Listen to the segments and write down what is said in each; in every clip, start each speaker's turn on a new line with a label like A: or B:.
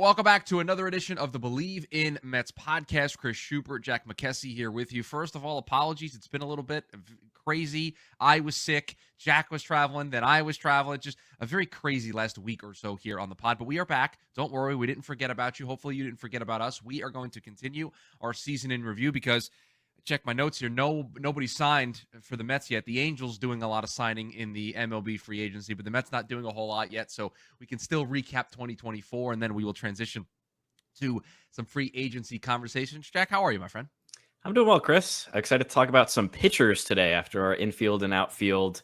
A: Welcome back to another edition of the Bleav in Mets podcast. Chris Schubert, Jack McKessie here with you. First of all, apologies. It's been a little bit crazy. I was sick. Jack was traveling. Then I was traveling. Just a very crazy last week or so here on the pod. But we are back. Don't worry. We didn't forget about you. Hopefully you didn't forget about us. We are going to continue our season in review because check my notes here. Nobody signed for the Mets yet. The Angels doing a lot of signing in the MLB free agency, but the Mets not doing a whole lot yet. So we can still recap 2024, and then we will transition to some free agency conversations. Jack, how are you, my friend?
B: I'm doing well, Chris. Excited to talk about some pitchers today after our infield and outfield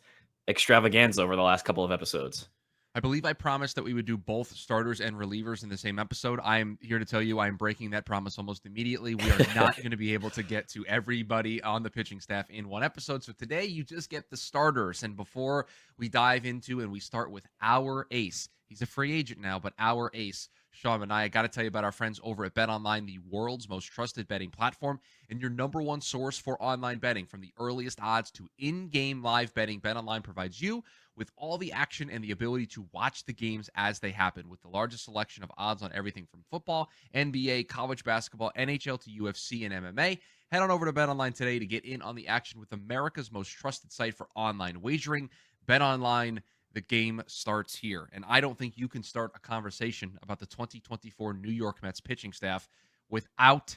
B: extravaganza over the last couple of episodes.
A: I Bleav I promised that we would do both starters and relievers in the same episode. I am here to tell you I am breaking that promise almost immediately. We are not going to be able to get to everybody on the pitching staff in one episode. So today you just get the starters. And before we dive into and we start with our ace, he's a free agent now, but our ace, Sean Manaea, got to tell you about our friends over at BetOnline, the world's most trusted betting platform and your number one source for online betting. From the earliest odds to in-game live betting, BetOnline provides you with all the action and the ability to watch the games as they happen. With the largest selection of odds on everything from football, NBA, college basketball, NHL to UFC and MMA, head on over to BetOnline today to get in on the action with America's most trusted site for online wagering. BetOnline, the game starts here. And I don't think you can start a conversation about the 2024 New York Mets pitching staff without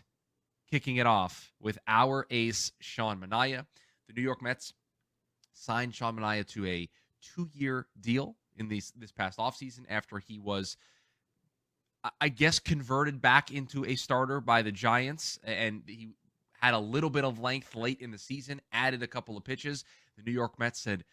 A: kicking it off with our ace, Sean Manaea. The New York Mets signed Sean Manaea to a 2-year deal in this past offseason after he was, I guess, converted back into a starter by the Giants, and he had a little bit of length late in the season, added a couple of pitches. The New York Mets said,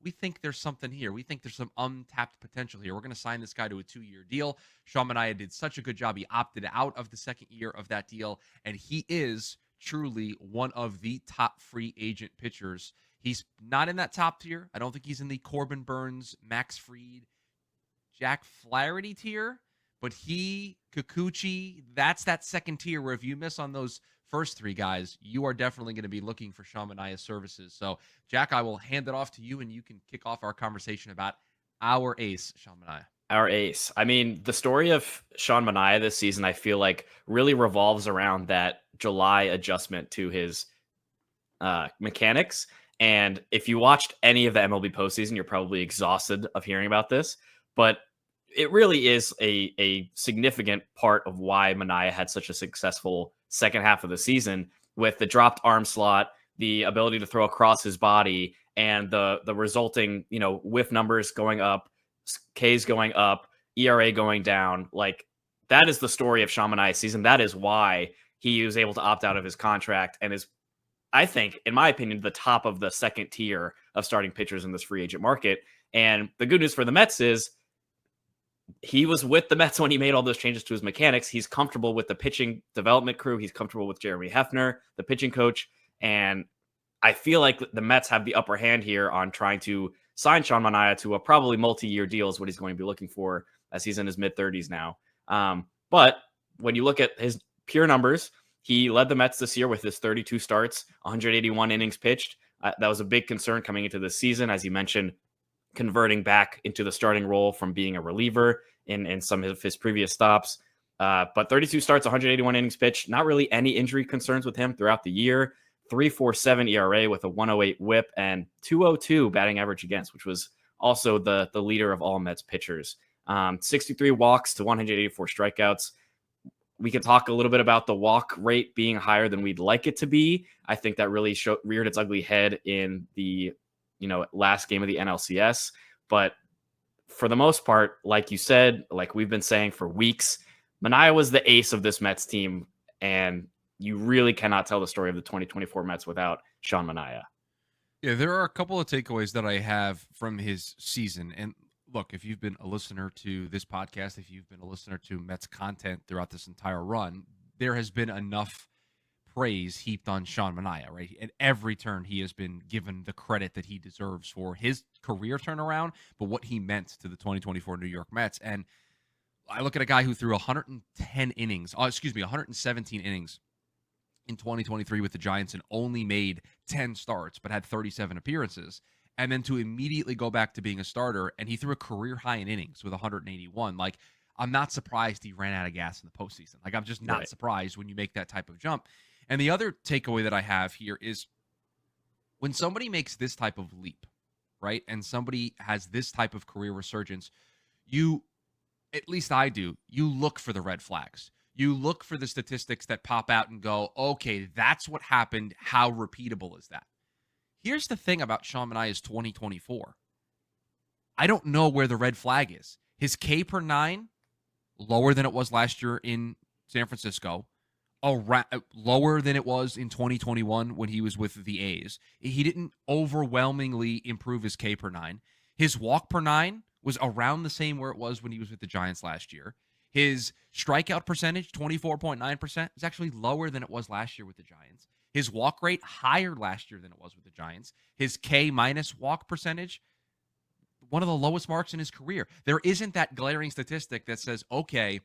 A: we think there's something here. We think there's some untapped potential here. We're going to sign this guy to a 2-year deal. Sean Manaea did such a good job. He opted out of the second year of that deal, and he is truly one of the top free agent pitchers. He's not in that top tier. I don't think he's in the Corbin Burns, Max Fried, Jack Flaherty tier, but Kikuchi, that's that second tier where if you miss on those first three guys, you are definitely going to be looking for Sean Manaea's services. So, Jack, I will hand it off to you, and you can kick off our conversation about our ace, Sean Manaea.
B: Our ace. I mean, the story of Sean Manaea this season, I feel like, really revolves around that July adjustment to his mechanics. And if you watched any of the MLB postseason, you're probably exhausted of hearing about this. But it really is a significant part of why Manaea had such a successful second half of the season, with the dropped arm slot, the ability to throw across his body, and the resulting, whiff numbers going up, Ks going up, ERA going down. Like, that is the story of Sean Manaea's season. That is why he was able to opt out of his contract and is, I think, in my opinion, the top of the second tier of starting pitchers in this free agent market. And the good news for the Mets is he was with the Mets when he made all those changes to his mechanics. He's comfortable with the pitching development crew. He's comfortable with Jeremy Hefner, the pitching coach. And I feel like the Mets have the upper hand here on trying to sign Sean Manaea to a probably multi-year deal is what he's going to be looking for, as he's in his mid-30s now. But when you look at his pure numbers, he led the Mets this year with his 32 starts, 181 innings pitched. That was a big concern coming into this season, as you mentioned, converting back into the starting role from being a reliever in some of his previous stops. But 32 starts, 181 innings pitched, not really any injury concerns with him throughout the year. 3.47 ERA with a 108 whip and 202 batting average against, which was also the leader of all Mets pitchers. 63 walks to 184 strikeouts. We can talk a little bit about the walk rate being higher than we'd like it to be. I think that really reared its ugly head in the last game of the NLCS. But for the most part, like you said, like we've been saying for weeks, Manaea was the ace of this Mets team, and you really cannot tell the story of the 2024 Mets without Sean Manaea.
A: Yeah, there are a couple of takeaways that I have from his season. And look, if you've been a listener to this podcast, if you've been a listener to Mets content throughout this entire run, there has been enough praise heaped on Sean Manaea, right? At every turn, he has been given the credit that he deserves for his career turnaround, but what he meant to the 2024 New York Mets. And I look at a guy who threw 117 innings in 2023 with the Giants and only made 10 starts, but had 37 appearances. And then to immediately go back to being a starter, and he threw a career high in innings with 181. Like, I'm not surprised he ran out of gas in the postseason. Like, I'm just not
B: Right.
A: surprised when you make that type of jump. And the other takeaway that I have here is when somebody makes this type of leap, right? And somebody has this type of career resurgence, you, at least I do, you look for the red flags. You look for the statistics that pop out and go, okay, that's what happened. How repeatable is that? Here's the thing about Sean Manaea's 2024. I don't know where the red flag is. His K per nine, lower than it was last year in San Francisco, lower than it was in 2021 when he was with the A's. He didn't overwhelmingly improve his K per nine. His walk per nine was around the same where it was when he was with the Giants last year. His strikeout percentage, 24.9%, is actually lower than it was last year with the Giants. His walk rate, higher last year than it was with the Giants. His K minus walk percentage, one of the lowest marks in his career. There isn't that glaring statistic that says, okay,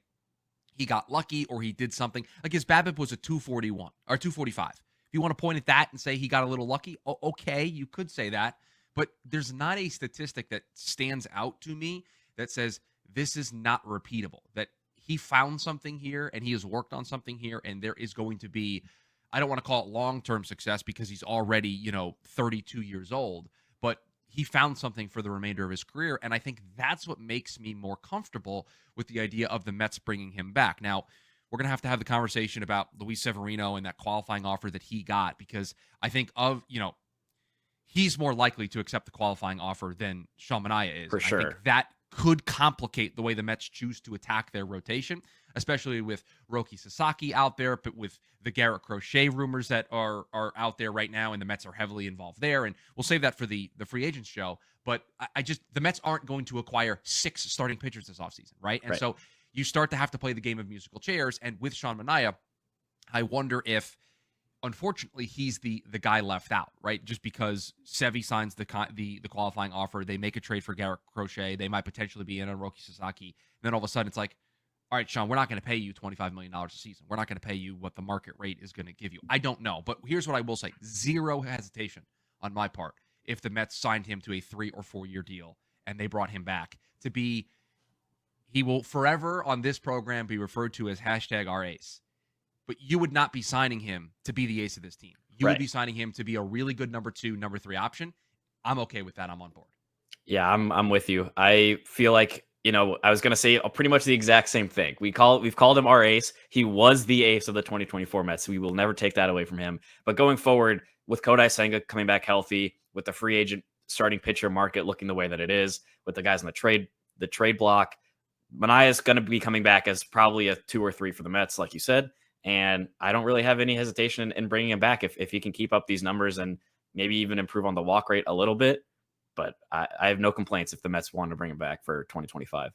A: he got lucky or he did something. Like his BABIP was a 241 or 245. If you want to point at that and say he got a little lucky, okay, you could say that. But there's not a statistic that stands out to me that says this is not repeatable, that he found something here and he has worked on something here and there is going to be, I don't want to call it long-term success because he's already, 32 years old, but he found something for the remainder of his career. And I think that's what makes me more comfortable with the idea of the Mets bringing him back. Now, we're going to have the conversation about Luis Severino and that qualifying offer that he got, because I think he's more likely to accept the qualifying offer than Sean Manaea is.
B: For sure.
A: I think that could complicate the way the Mets choose to attack their rotation, especially with Roki Sasaki out there, but with the Garrett Crochet rumors that are out there right now, and the Mets are heavily involved there. And we'll save that for the free agents show. But the Mets aren't going to acquire 6 starting pitchers this offseason, right? And so you start to have to play the game of musical chairs. And with Sean Manaea, I wonder if, unfortunately, he's the guy left out, right? Just because Sevy signs the qualifying offer, they make a trade for Garrett Crochet, they might potentially be in on Roki Sasaki, and then all of a sudden it's like, all right, Sean, we're not going to pay you $25 million a season. We're not going to pay you what the market rate is going to give you. I don't know, but here's what I will say. Zero hesitation on my part if the Mets signed him to a 3 or 4 year deal and they brought him back to be, he will forever on this program be referred to as hashtag our ace. But you would not be signing him to be the ace of this team. You would be signing him to be a really good number 2, number 3 option. I'm okay with that. I'm on board.
B: Yeah, I'm with you. I feel like, I was going to say pretty much the exact same thing. We've called him our ace. He was the ace of the 2024 Mets. So we will never take that away from him. But going forward, with Kodai Senga coming back healthy, with the free agent starting pitcher market looking the way that it is, with the guys in the trade block, Manaea is going to be coming back as probably a 2 or 3 for the Mets, like you said. And I don't really have any hesitation in bringing him back if he can keep up these numbers and maybe even improve on the walk rate a little bit. But I have no complaints if the Mets want to bring him back for 2025.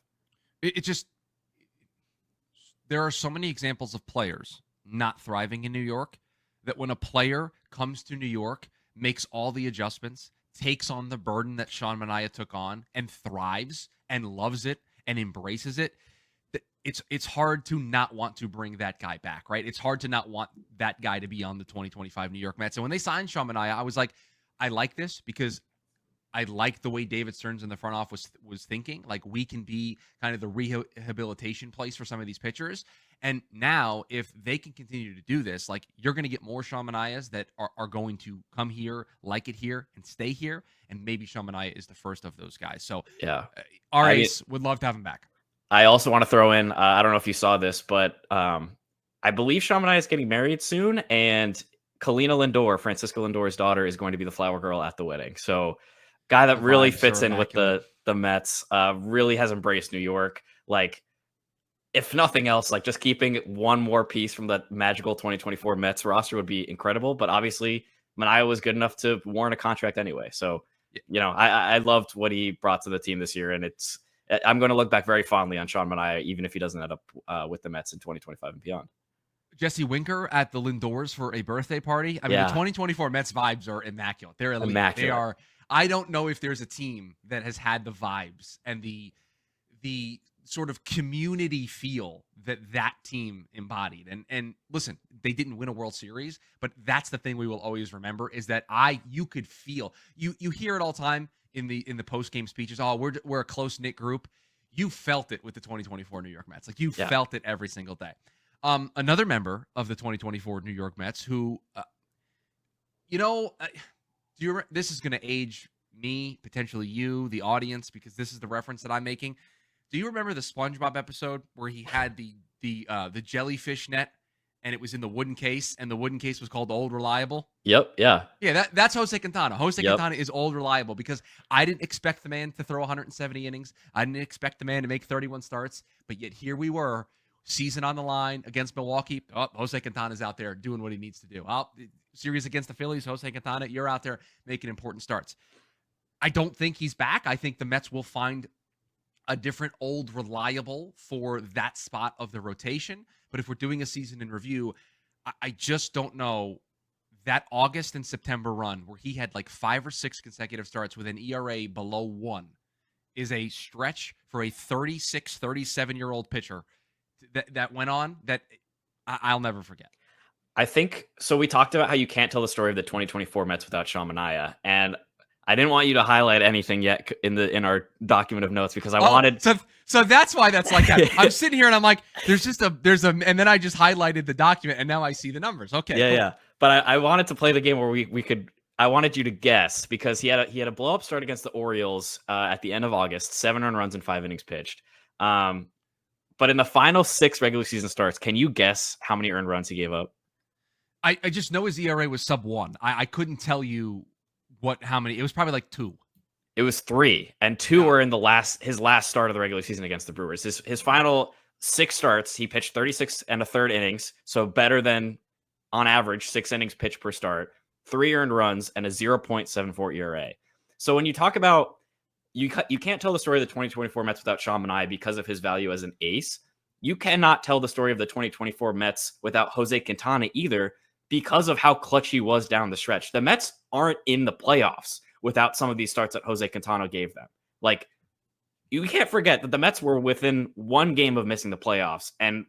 A: There are so many examples of players not thriving in New York that when a player comes to New York, makes all the adjustments, takes on the burden that Sean Manaea took on and thrives and loves it and embraces it, it's hard to not want to bring that guy back, right? It's hard to not want that guy to be on the 2025 New York Mets. And when they signed Sean Manaea, I was like, I like this because I like the way David Stearns in the front office was thinking. Like, we can be kind of the rehabilitation place for some of these pitchers. And now, if they can continue to do this, like, you're going to get more Sean Manaeas that are going to come here, like it here, and stay here. And maybe Sean Manaea is the first of those guys. So,
B: yeah,
A: our ace would love to have him back.
B: I also want to throw in, I don't know if you saw this, but I believe Sean Manaea is getting married soon, and Kalina Lindor, Francisco Lindor's daughter, is going to be the flower girl at the wedding. So, guy that really fits in with the Mets, really has embraced New York. Like, if nothing else, like, just keeping one more piece from the magical 2024 Mets roster would be incredible. But obviously, Manaea was good enough to warrant a contract anyway. So, I loved what he brought to the team this year, and I'm going to look back very fondly on Sean Manaea, even if he doesn't end up with the Mets in 2025 and beyond.
A: Jesse Winker at the Lindors for a birthday party. I mean, the 2024 Mets vibes are immaculate. They're elite. They are. I don't know if there's a team that has had the vibes and the sort of community feel that team embodied. And listen, they didn't win a World Series, but that's the thing we will always remember is that you could feel, you hear it all the time in the post-game speeches. Oh, we're a close-knit group. you felt it with the 2024 New York Mets. Like you
B: Yeah.
A: felt it every single day. Another member of the 2024 New York Mets who, do you remember, this is going to age me, potentially you, the audience, because this is the reference that I'm making. Do you remember the SpongeBob episode where he had the jellyfish net and it was in the wooden case and the wooden case was called Old Reliable?
B: Yep. Yeah.
A: Yeah, that's Jose Quintana. Jose
B: Yep.
A: Quintana is old reliable because I didn't expect the man to throw 170 innings. I didn't expect the man to make 31 starts, but yet here we were, season on the line against Milwaukee. Oh, Jose Quintana's out there doing what he needs to do. Series against the Phillies, Jose Quintana, you're out there making important starts. I don't think he's back. I think the Mets will find a different old reliable for that spot of the rotation. But if we're doing a season in review, I just don't know. That August and September run where he had like 5 or 6 consecutive starts with an ERA below 1 is a stretch for a 36, 37-year-old pitcher that went on that I'll never forget.
B: I think so. We talked about how you can't tell the story of the 2024 Mets without Sean Manaea, and I didn't want you to highlight anything yet in our document of notes because I wanted.
A: So that's why that's like that. I'm sitting here and I'm like, and then I just highlighted the document and now I see the numbers. Okay.
B: Yeah,
A: cool.
B: yeah. But I wanted to play the game where we could. I wanted you to guess because he had a blow up start against the Orioles at the end of August, 7 earned runs and 5 innings pitched. But in the final 6 regular season starts, can you guess how many earned runs he gave up?
A: I just know his ERA was sub 1. I couldn't tell you how many. It was probably like 2.
B: It was 3, and 2 were in his last start of the regular season against the Brewers. His final 6 starts, he pitched 36 and a third innings, so better than on average 6 innings pitched per start, 3 earned runs, and a 0.74 ERA. So when you talk about you can't tell the story of the 2024 Mets without Sean Manaea because of his value as an ace. You cannot tell the story of the 2024 Mets without Jose Quintana either because of how clutch he was down the stretch. The Mets aren't in the playoffs without some of these starts that Jose Quintana gave them. Like, you can't forget that the Mets were within 1 game of missing the playoffs, and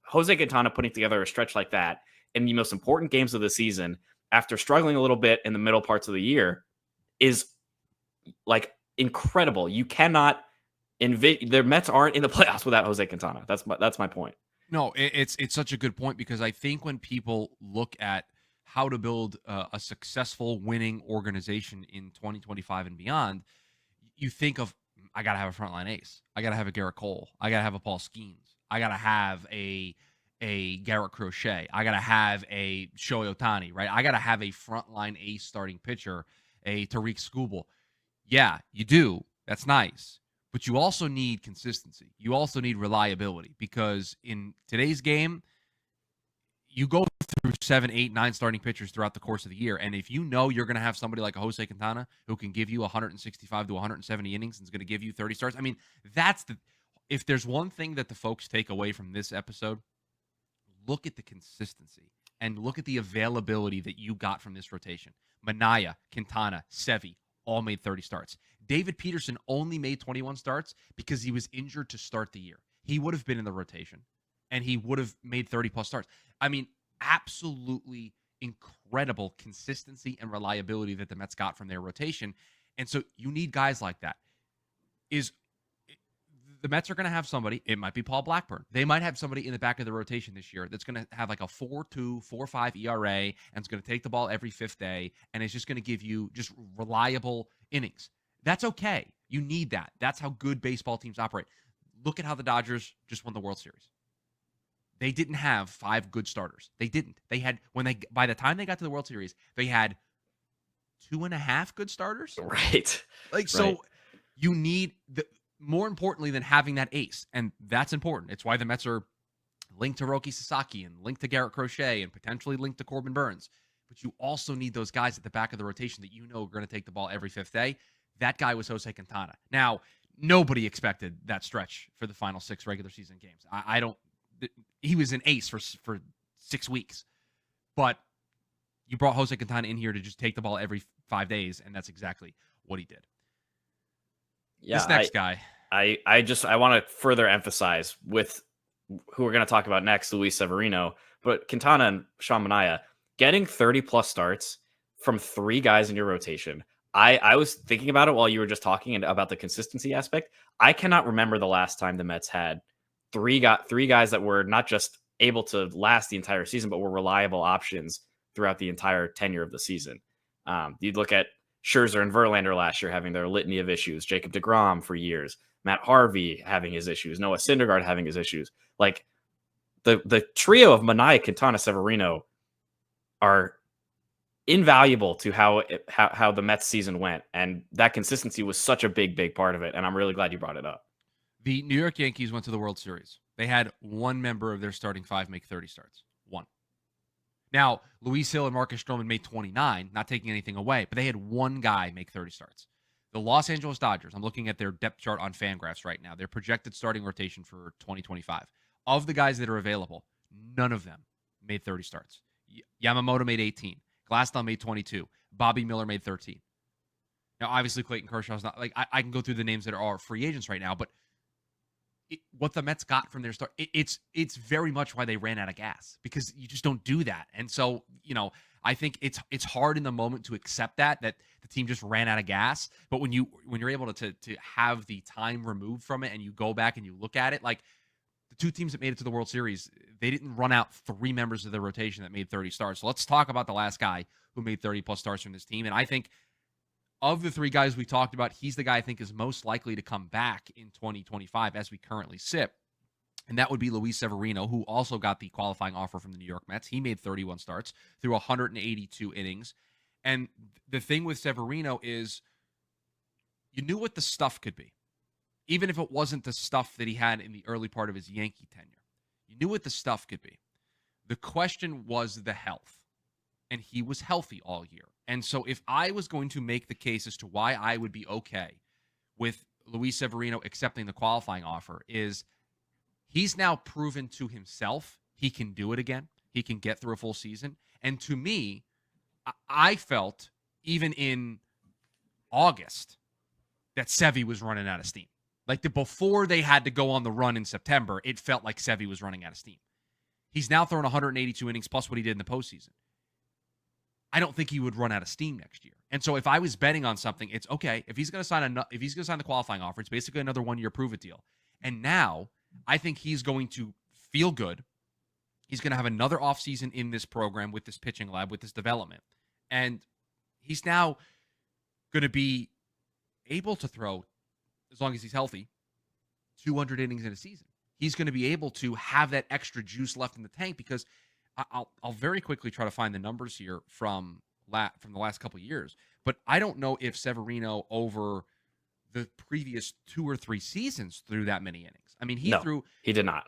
B: Jose Quintana putting together a stretch like that in the most important games of the season after struggling a little bit in the middle parts of the year is like incredible. You cannot the Mets aren't in the playoffs without Jose Quintana. That's my point.
A: No, it's such a good point because I think when people look at how to build a successful winning organization in 2025 and beyond, you think of, I got to have a frontline ace. I got to have a Garrett Cole. I got to have a Paul Skeens. I got to have a Garrett Crochet. I got to have a Shohei Ohtani, right? I got to have a frontline ace starting pitcher, a Tariq Skubal. Yeah, you do. That's nice. But you also need consistency. You also need reliability because in today's game, you go through 7, 8, 9 starting pitchers throughout the course of the year. And if you know you're going to have somebody like a Jose Quintana who can give you 165 to 170 innings and is going to give you 30 starts, I mean, if there's one thing that the folks take away from this episode, look at the consistency and look at the availability that you got from this rotation. Manaea, Quintana, Sevy, all made 30 starts. David Peterson only made 21 starts because he was injured to start the year. He would have been in the rotation, and he would have made 30-plus starts. I mean, absolutely incredible consistency and reliability that the Mets got from their rotation. And so you need guys like that. The Mets are going to have somebody, it might be Paul Blackburn. They might have somebody in the back of the rotation this year that's going to have like a 4.2, 4.5 ERA, and it's going to take the ball every 5th day, and it's just going to give you just reliable innings. That's okay. You need that. That's how good baseball teams operate. Look at how the Dodgers just won the World Series. They didn't have 5 good starters. They didn't. They had, by the time they got to the World Series, they had 2.5 good starters.
B: Right.
A: So you need more importantly than having that ace, and that's important. It's why the Mets are linked to Roki Sasaki and linked to Garrett Crochet and potentially linked to Corbin Burns. But you also need those guys at the back of the rotation that you know are going to take the ball every 5th day. That guy was Jose Quintana. Now, nobody expected that stretch for the final 6 regular season games. He was an ace for 6 weeks, but you brought Jose Quintana in here to just take the ball every 5 days, and that's exactly what he did.
B: Yeah,
A: this next guy.
B: I want to further emphasize with who we're going to talk about next, Luis Severino, but Quintana and Sean Manaea getting 30 plus starts from 3 guys in your rotation, I was thinking about it while you were just talking and about the consistency aspect. I cannot remember the last time the Mets had three guys that were not just able to last the entire season, but were reliable options throughout the entire tenure of the season. You'd look at Scherzer and Verlander last year having their litany of issues, Jacob deGrom for years, Matt Harvey having his issues, Noah Syndergaard having his issues. Like the trio of Manaea, Quintana, Severino are invaluable to how the Mets season went, and that consistency was such a big part of it. And I'm really glad you brought it up.
A: The New York Yankees went to the World Series. They had one member of their starting five make 30 starts. One. Now, Luis Hill and Marcus Stroman made 29, not taking anything away, but they had one guy make 30 starts. The Los Angeles Dodgers, I'm looking at their depth chart on Fangraphs right now, their projected starting rotation for 2025. Of the guys that are available, none of them made 30 starts. Yamamoto made 18. Glasnow made 22. Bobby Miller made 13. Now, obviously, Clayton Kershaw's not, like, I can go through the names that are free agents right now, but what the Mets got from their start, it's very much why they ran out of gas, because you just don't do that. And so, I think it's hard in the moment to accept that the team just ran out of gas. But when you're able to have the time removed from it and you go back and you look at it, like the two teams that made it to the World Series, they didn't run out three members of their rotation that made 30 starts. So let's talk about the last guy who made 30 plus starts from this team. And I think of the three guys we talked about, he's the guy I think is most likely to come back in 2025 as we currently sit. And that would be Luis Severino, who also got the qualifying offer from the New York Mets. He made 31 starts through 182 innings. And the thing with Severino is you knew what the stuff could be, even if it wasn't the stuff that he had in the early part of his Yankee tenure. You knew what the stuff could be. The question was the health. And he was healthy all year. And so if I was going to make the case as to why I would be okay with Luis Severino accepting the qualifying offer, is he's now proven to himself he can do it again. He can get through a full season. And to me, I felt even in August that Sevy was running out of steam. Like before they had to go on the run in September, it felt like Sevy was running out of steam. He's now thrown 182 innings plus what he did in the postseason. I don't think he would run out of steam next year. And so if I was betting on something, it's okay. If he's going to sign the qualifying offer, it's basically another 1-year prove-it deal. And now I think he's going to feel good. He's going to have another offseason in this program with this pitching lab, with this development. And he's now going to be able to throw, as long as he's healthy, 200 innings in a season. He's going to be able to have that extra juice left in the tank, because I'll very quickly try to find the numbers here from the last couple of years. But I don't know if Severino over the previous 2 or 3 seasons threw that many innings. I mean, he
B: did not.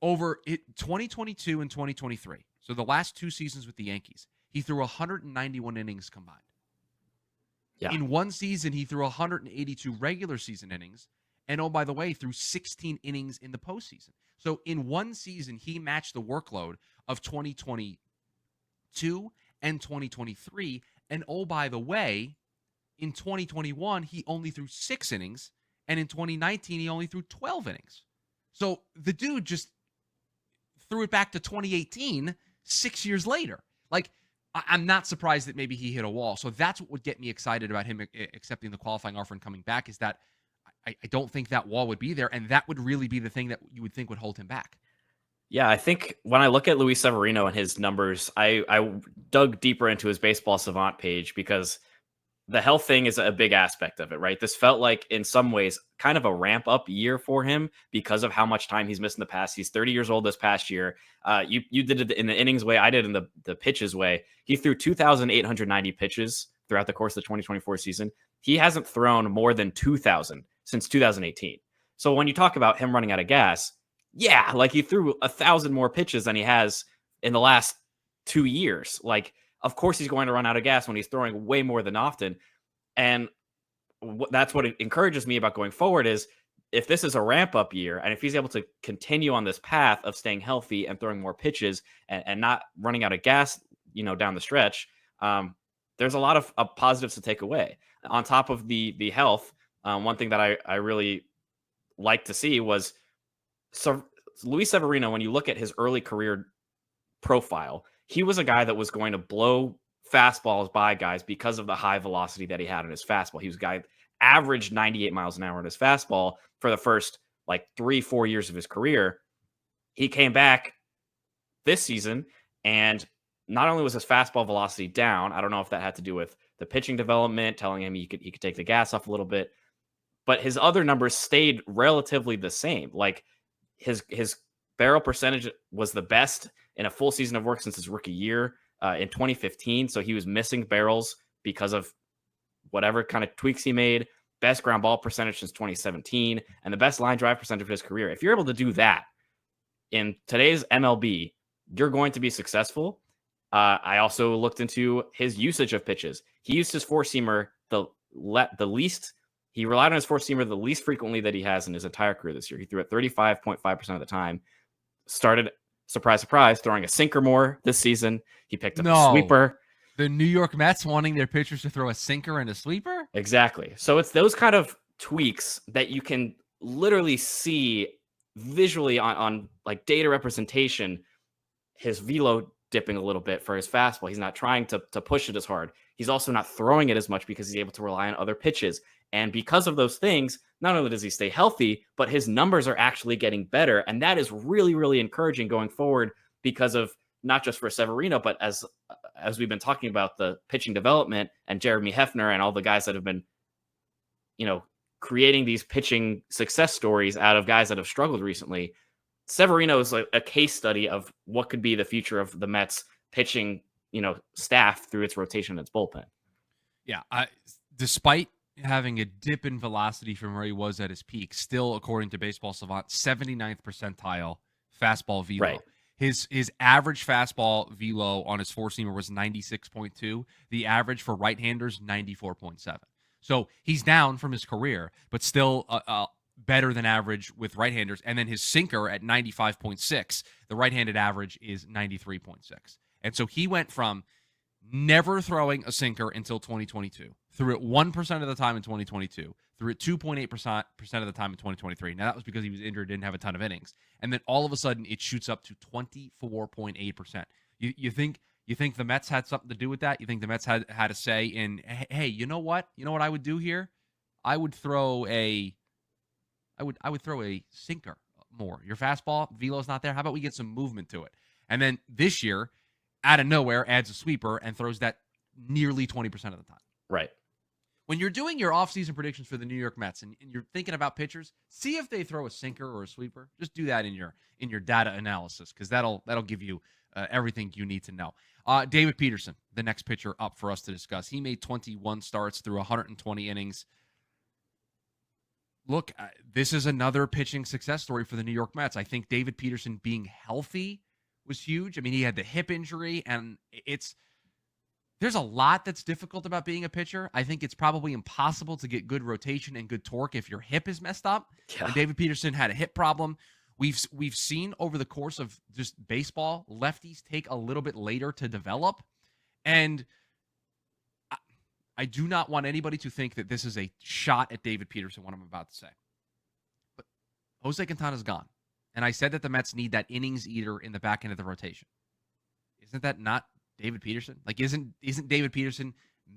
A: Over 2022 and 2023. So the last 2 seasons with the Yankees, he threw 191 innings combined.
B: Yeah.
A: In one season, he threw 182 regular season innings. And oh, by the way, threw 16 innings in the postseason. So in one season, he matched the workload of 2022 and 2023. And oh, by the way, in 2021, he only threw 6 innings. And in 2019, he only threw 12 innings. So the dude just threw it back to 2018, 6 years later. Like, I'm not surprised that maybe he hit a wall. So that's what would get me excited about him accepting the qualifying offer and coming back, is that I don't think that wall would be there. And that would really be the thing that you would think would hold him back.
B: Yeah, I think when I look at Luis Severino and his numbers, I dug deeper into his Baseball Savant page, because the health thing is a big aspect of it, right? This felt like, in some ways, kind of a ramp-up year for him because of how much time he's missed in the past. He's 30 years old this past year. You did it in the innings way. I did in the pitches way. He threw 2,890 pitches throughout the course of the 2024 season. He hasn't thrown more than 2,000 since 2018. So when you talk about him running out of gas, yeah, like he threw 1,000 more pitches than he has in the last 2 years. Like, of course he's going to run out of gas when he's throwing way more than often. And that's what encourages me about going forward, is if this is a ramp-up year, and if he's able to continue on this path of staying healthy and throwing more pitches and not running out of gas, down the stretch, there's a lot of positives to take away. On top of the health, one thing that I really like to see was Luis Severino. When you look at his early career profile, he was a guy that was going to blow fastballs by guys because of the high velocity that he had in his fastball. He was a guy averaged 98 miles an hour in his fastball for the first like 3-4 years of his career. He came back this season, and not only was his fastball velocity down, I don't know if that had to do with the pitching development, telling him he could take the gas off a little bit, but his other numbers stayed relatively the same. Like his barrel percentage was the best in a full season of work since his rookie year in 2015. So he was missing barrels because of whatever kind of tweaks he made. Best ground ball percentage since 2017, and the best line drive percentage of his career. If you're able to do that in today's MLB, you're going to be successful. I also looked into his usage of pitches. He used his four-seamer the least. He relied on his four-seamer the least frequently that he has in his entire career this year. He threw it 35.5% of the time. Started, surprise, surprise, throwing a sinker more this season. He picked up a sweeper.
A: The New York Mets wanting their pitchers to throw a sinker and a sweeper?
B: Exactly. So it's those kind of tweaks that you can literally see visually on like data representation. His velo dipping a little bit for his fastball. He's not trying to push it as hard. He's also not throwing it as much because he's able to rely on other pitches. And because of those things, not only does he stay healthy, but his numbers are actually getting better. And that is really, really encouraging going forward because of not just for Severino, but as we've been talking about the pitching development and Jeremy Hefner and all the guys that have been, creating these pitching success stories out of guys that have struggled recently. Severino is a case study of what could be the future of the Mets pitching, staff through its rotation and its bullpen.
A: Yeah. Despite having a dip in velocity from where he was at his peak, still, according to Baseball Savant, 79th percentile fastball velo.
B: Right.
A: His average fastball velo on his four-seamer was 96.2. The average for right-handers, 94.7. So he's down from his career, but still better than average with right-handers. And then his sinker at 95.6. The right-handed average is 93.6. And so he went from never throwing a sinker until 2022. Threw it 1% of the time in 2022. Threw it 2.8% of the time in 2023. Now, that was because he was injured, didn't have a ton of innings. And then all of a sudden, it shoots up to 24.8%. You think the Mets had something to do with that? You think the Mets had a say in, hey, you know what? You know what I would do here? I would throw a sinker more. Your fastball, velo's not there. How about we get some movement to it? And then this year, out of nowhere, adds a sweeper and throws that nearly 20% of the time.
B: Right.
A: When you're doing your offseason predictions for the New York Mets and you're thinking about pitchers, see if they throw a sinker or a sweeper. Just do that in your data analysis because that'll give you everything you need to know. David Peterson, the next pitcher up for us to discuss. He made 21 starts through 120 innings. Look, this is another pitching success story for the New York Mets. I think David Peterson being healthy was huge. I mean, he had the hip injury, and there's a lot that's difficult about being a pitcher. I think it's probably impossible to get good rotation and good torque if your hip is messed up. Yeah. And David Peterson had a hip problem. We've seen over the course of just baseball, lefties take a little bit later to develop. And I do not want anybody to think that this is a shot at David Peterson, what I'm about to say. But Jose Quintana's gone. And I said that the Mets need that innings eater in the back end of the rotation. Isn't that not David Peterson? Like, isn't David Peterson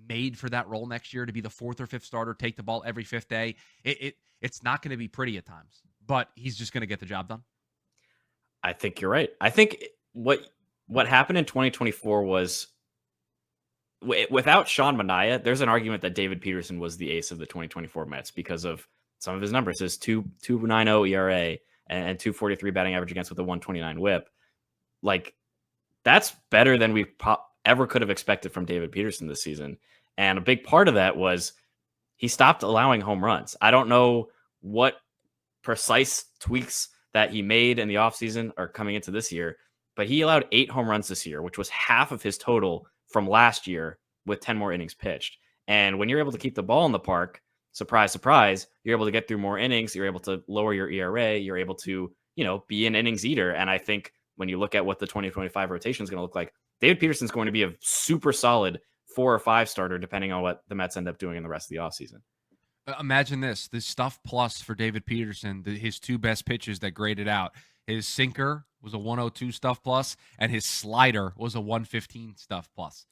A: made for that role next year to be the fourth or fifth starter, take the ball every fifth day? It's not going to be pretty at times, but he's just going to get the job done.
B: I think you're right. I think what happened in 2024 was without Sean Manaea, there's an argument that David Peterson was the ace of the 2024 Mets because of some of his numbers. His 2.90 ERA and 2.43 batting average against with a 1.29 WHIP. Like, that's better than we ever could have expected from David Peterson this season. And a big part of that was he stopped allowing home runs. I don't know what precise tweaks that he made in the offseason are coming into this year, but he allowed 8 home runs this year, which was half of his total from last year with 10 more innings pitched. And when you're able to keep the ball in the park, surprise, surprise, you're able to get through more innings. You're able to lower your ERA. You're able to, be an innings eater. And I think when you look at what the 2025 rotation is going to look like, David Peterson's going to be a super solid 4 or 5 starter, depending on what the Mets end up doing in the rest of the offseason.
A: Imagine this stuff plus for David Peterson, his 2 best pitches that graded out. His sinker was a 102 stuff plus, and his slider was a 115 stuff plus.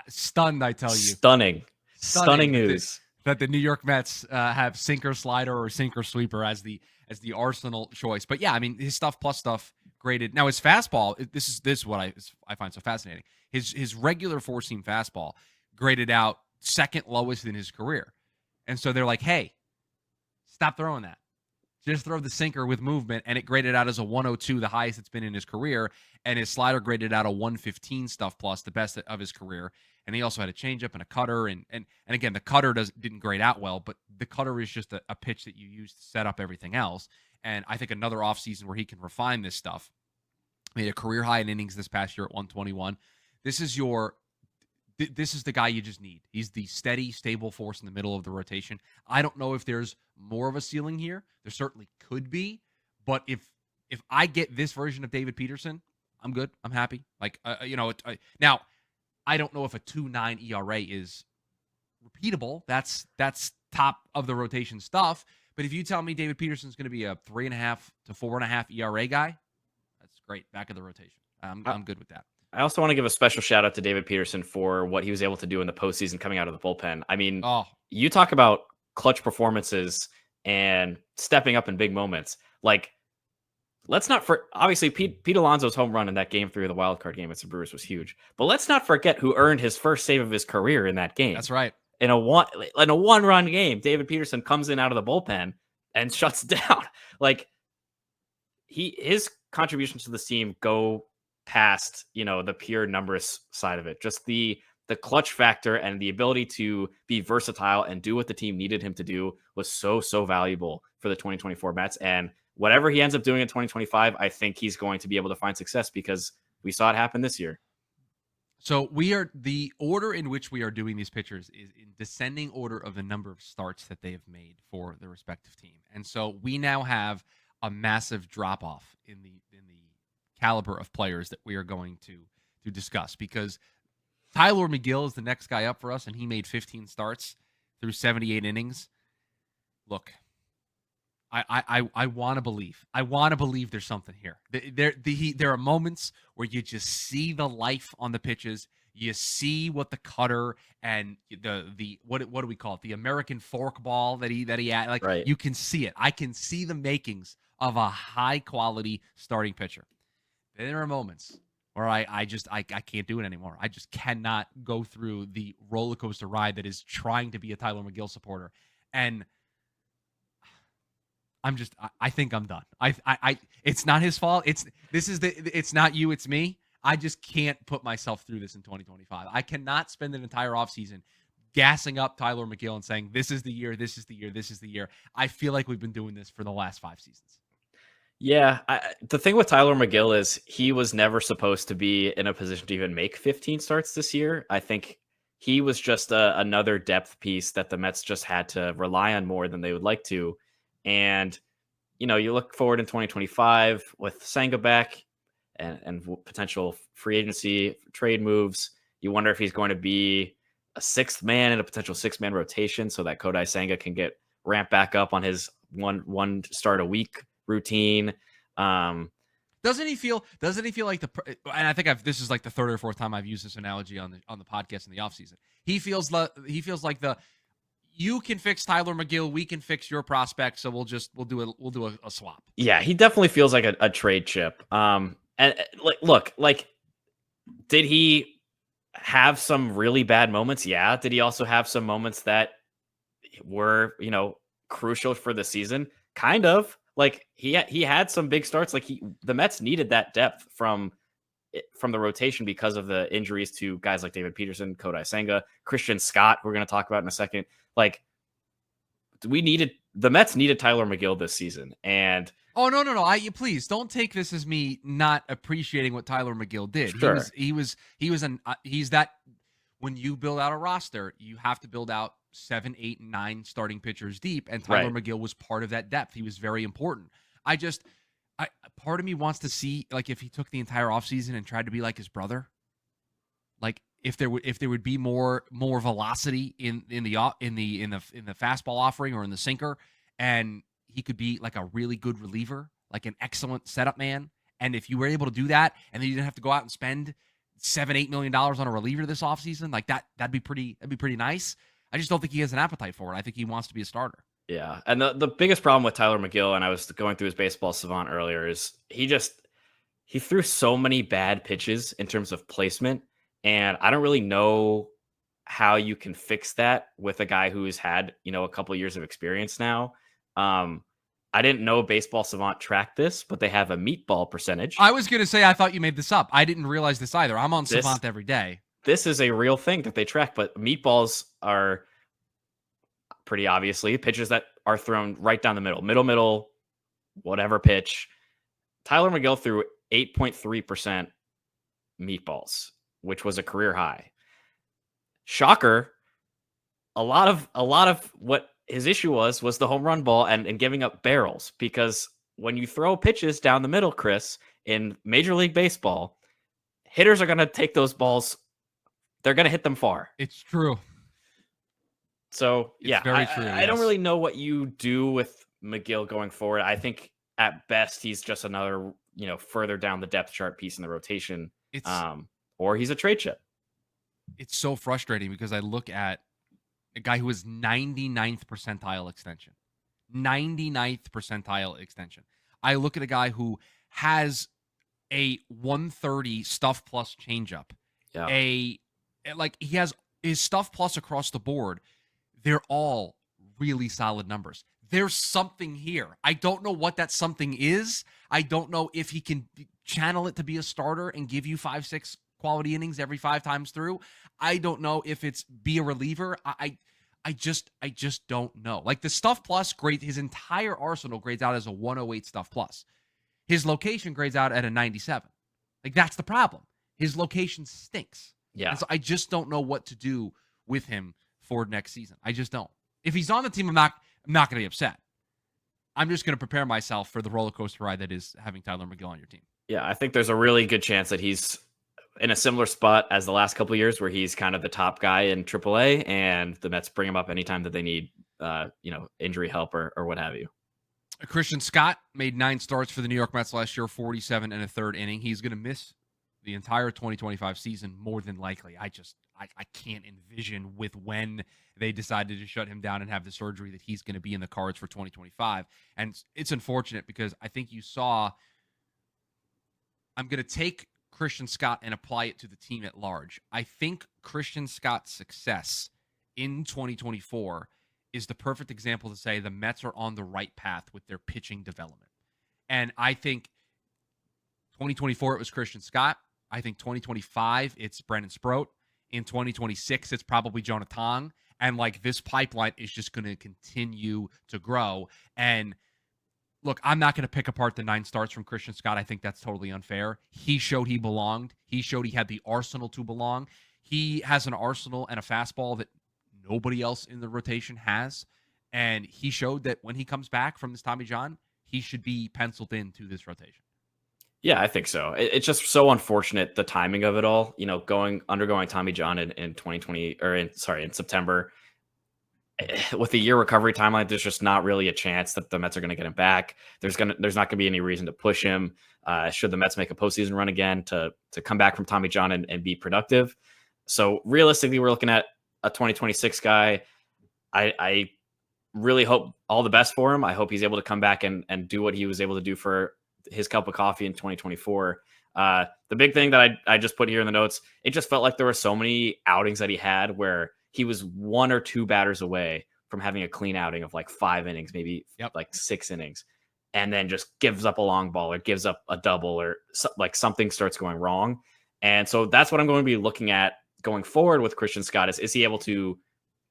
A: Stunned, I tell you.
B: Stunning
A: Stunning
B: news.
A: That the New York Mets have sinker slider or sinker sweeper as the arsenal choice. But yeah, I mean, his stuff plus stuff graded. Now his fastball, this is what I find so fascinating. His regular four seam fastball graded out second lowest in his career. And so they're like, hey, stop throwing that. Just throw the sinker with movement, and it graded out as a 102, the highest it's been in his career. And his slider graded out a 115 stuff plus, the best of his career. And he also had a changeup and a cutter. And again, the cutter didn't grade out well, but the cutter is just a pitch that you use to set up everything else. And I think another offseason where he can refine this stuff. Made a career high in innings this past year at 121. This is the guy you just need. He's the steady, stable force in the middle of the rotation. I don't know if there's more of a ceiling here. There certainly could be, but if I get this version of David Peterson, I'm good. I'm happy. Like now, I don't know if a 2.9 ERA is repeatable. That's top of the rotation stuff. But if you tell me David Peterson's going to be a 3.5 to 4.5 ERA guy, that's great. Back of the rotation. I'm good with that.
B: I also want to give a special shout out to David Peterson for what he was able to do in the postseason coming out of the bullpen. I mean, you talk about clutch performances and stepping up in big moments. Like, let's not obviously Pete Alonso's home run in that game 3 of the wild card game against the Brewers was huge. But let's not forget who earned his first save of his career in that game.
A: That's right.
B: In a one-run game, David Peterson comes in out of the bullpen and shuts down. Like, his contributions to this team go past, the pure numbers side of it. Just the clutch factor and the ability to be versatile and do what the team needed him to do was so valuable for the 2024 Mets. And whatever he ends up doing in 2025, I think he's going to be able to find success because we saw it happen this year.
A: So the order in which we are doing these pitchers is in descending order of the number of starts that they have made for the respective team. And so we now have a massive drop off in the caliber of players that we are going to discuss, because Tyler McGill is the next guy up for us, and he made 15 starts through 78 innings. Look, I want to believe. I want to believe there's something here. There are moments where you just see the life on the pitches. You see what the cutter and the what do we call it? The American forkball that he had. Like, right. You can see it. I can see the makings of a high quality starting pitcher. Then there are moments where I can't do it anymore. I just cannot go through the roller coaster ride that is trying to be a Tyler McGill supporter. And I think I'm done. It's not his fault. It's not you, it's me. I just can't put myself through this in 2025. I cannot spend an entire offseason gassing up Tyler McGill and saying, this is the year, this is the year, this is the year. I feel like we've been doing this for the last 5 seasons.
B: Yeah, the thing with Tyler McGill is he was never supposed to be in a position to even make 15 starts this year. I think he was just another depth piece that the Mets just had to rely on more than they would like to. And, you look forward in 2025 with Senga back and potential free agency trade moves. You wonder if he's going to be a 6th man in a potential 6-man rotation so that Kodai Senga can get ramped back up on his one start a week routine.
A: Doesn't he feel like and I think this is like the 3rd or 4th time I've used this analogy on the podcast in the offseason. He feels like you can fix Tyler McGill, we can fix your prospect, so we'll do a swap.
B: Yeah, he definitely feels like a trade chip. And look, did he have some really bad moments? Yeah. Did he also have some moments that were, crucial for the season? Kind of. Like he had some big starts. Like the Mets needed that depth from the rotation because of the injuries to guys like David Peterson, Kodai Senga, Christian Scott, we're going to talk about in a second. Like the Mets needed Tyler McGill this season. And
A: no. Please don't take this as me not appreciating what Tyler McGill did.
B: Sure.
A: He's that when you build out a roster, you have to build out 7, 8, 9 starting pitchers deep, and Tyler McGill was part of that depth. He was very important. Part of me wants to see, like, if he took the entire offseason and tried to be like his brother, like if there would be more velocity in the fastball offering or in the sinker, and he could be like a really good reliever, like an excellent setup man. And if you were able to do that, and then you didn't have to go out and spend $7-8 million on a reliever this offseason. Like that'd be pretty nice. I just don't think he has an appetite for it. I think he wants to be a starter.
B: Yeah. And the biggest problem with Tyler McGill, and I was going through his baseball savant earlier, is he threw so many bad pitches in terms of placement. And I don't really know how you can fix that with a guy who's had, a couple years of experience now. I didn't know Baseball Savant tracked this, but they have a meatball percentage.
A: I was going to say, I thought you made this up. I didn't realize this either. I'm on
B: This-
A: Savant every day.
B: This is a real thing that they track, but meatballs are pretty obviously pitches that are thrown right down the middle, whatever pitch. Tyler McGill threw 8.3% meatballs, which was a career high. Shocker. A lot of what his issue was the home run ball and giving up barrels, because when you throw pitches down the middle, Chris, in Major League Baseball, hitters are going to take those balls. They're going to hit them far.
A: It's true.
B: So,
A: it's very true.
B: I don't really know what you do with McGill going forward. I think at best he's just another, further down the depth chart piece in the rotation. Or he's a trade chip.
A: It's so frustrating because I look at a guy who is 99th percentile extension. 99th percentile extension. I look at a guy who has a 130 stuff plus changeup.
B: Yeah.
A: He has his stuff plus across the board. They're all really solid numbers. There's something here. I don't know what that something is. I don't know if he can channel it to be a starter and give you 5-6 quality innings every 5 times through. I don't know if it's be a reliever. I just don't know. Like the stuff plus grade, his entire arsenal grades out as a 108 stuff plus. His location grades out at a 97. Like that's the problem. His location stinks.
B: Yeah.
A: And so I just don't know what to do with him for next season. I just don't. If he's on the team, I'm not going to be upset. I'm just going to prepare myself for the roller coaster ride that is having Tyler McGill on your team.
B: Yeah, I think there's a really good chance that he's in a similar spot as the last couple of years, where he's kind of the top guy in AAA, and the Mets bring him up anytime that they need, injury help or what have you.
A: Christian Scott made 9 starts for the New York Mets last year, 47 and a third inning. He's going to miss the entire 2025 season more than likely. I can't envision with when they decided to shut him down and have the surgery that he's going to be in the cards for 2025. And it's unfortunate because I think you saw, I'm going to take Christian Scott and apply it to the team at large. I think Christian Scott's success in 2024 is the perfect example to say the Mets are on the right path with their pitching development. And I think 2024, it was Christian Scott. I think 2025, it's Brennan Sproat. In 2026, it's probably Jonah Tong. And this pipeline is just going to continue to grow. And look, I'm not going to pick apart the 9 starts from Christian Scott. I think that's totally unfair. He showed he belonged. He showed he had the arsenal to belong. He has an arsenal and a fastball that nobody else in the rotation has. And he showed that when he comes back from this Tommy John, he should be penciled into this rotation.
B: Yeah, I think so. It's just so unfortunate, the timing of it all, undergoing Tommy John in 2020 or in September. With the year recovery timeline, there's just not really a chance that the Mets are going to get him back. There's not going to be any reason to push him. Should the Mets make a postseason run again to come back from Tommy John and be productive. So realistically, we're looking at a 2026 guy. I really hope all the best for him. I hope he's able to come back and do what he was able to do for his cup of coffee in 2024. The big thing that I just put here in the notes, it just felt like there were so many outings that he had where he was 1 or 2 batters away from having a clean outing of 5 innings, maybe 6 innings, and then just gives up a long ball or gives up a double or something starts going wrong. And so that's what I'm going to be looking at going forward with Christian Scott. Is he able to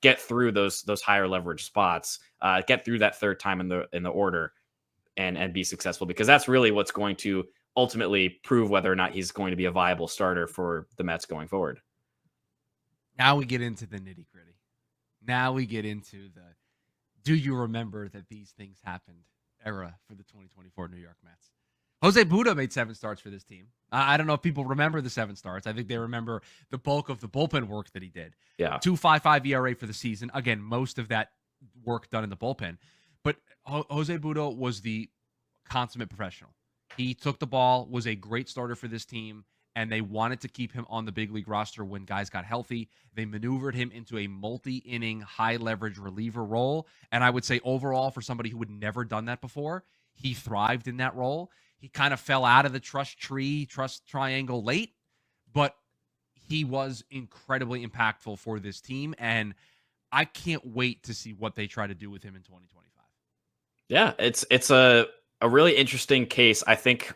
B: get through those higher leverage spots, get through that third time in the order, and be successful, because that's really what's going to ultimately prove whether or not he's going to be a viable starter for the Mets going forward.
A: Now we get into the nitty gritty. Now we get into the, do you remember that these things happened era for the 2024 New York Mets? Jose Buda made 7 starts for this team. I don't know if people remember the 7 starts. I think they remember the bulk of the bullpen work that he did.
B: Yeah.
A: 2.55 ERA for the season. Again, most of that work done in the bullpen. But Jose Buda was the consummate professional. He took the ball, was a great starter for this team, and they wanted to keep him on the big league roster when guys got healthy. They maneuvered him into a multi-inning, high-leverage reliever role, and I would say overall, for somebody who had never done that before, he thrived in that role. He kind of fell out of the trust triangle late, but he was incredibly impactful for this team, and I can't wait to see what they try to do with him in 2025.
B: Yeah, it's a really interesting case. I think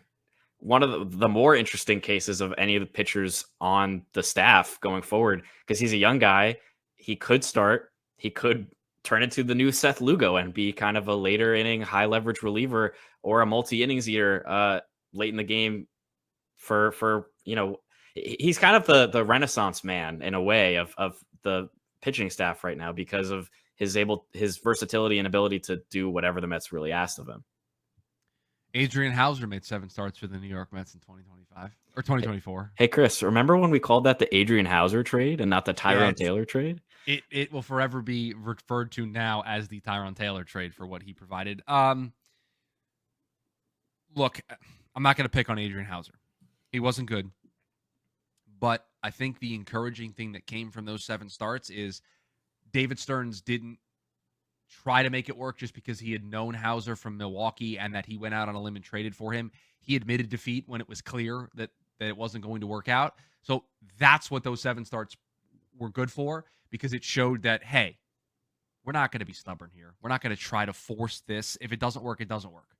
B: one of the more interesting cases of any of the pitchers on the staff going forward, because he's a young guy. He could start. He could turn into the new Seth Lugo and be kind of a later inning, high leverage reliever or a multi innings eater late in the game. For he's kind of the Renaissance man in a way of the pitching staff right now because of his versatility and ability to do whatever the Mets really asked of him.
A: Adrian Hauser made 7 starts for the New York Mets in 2025 or 2024.
B: Hey, Chris, remember when we called that the Adrian Hauser trade and not the Tyrone Taylor trade?
A: It will forever be referred to now as the Tyrone Taylor trade for what he provided. Look, I'm not going to pick on Adrian Hauser. He wasn't good. But I think the encouraging thing that came from those 7 starts is David Stearns didn't try to make it work just because he had known Hauser from Milwaukee and that he went out on a limb and traded for him. He admitted defeat when it was clear that it wasn't going to work out. So that's what those 7 starts were good for, because it showed that, hey, we're not going to be stubborn here. We're not going to try to force this. If it doesn't work, it doesn't work.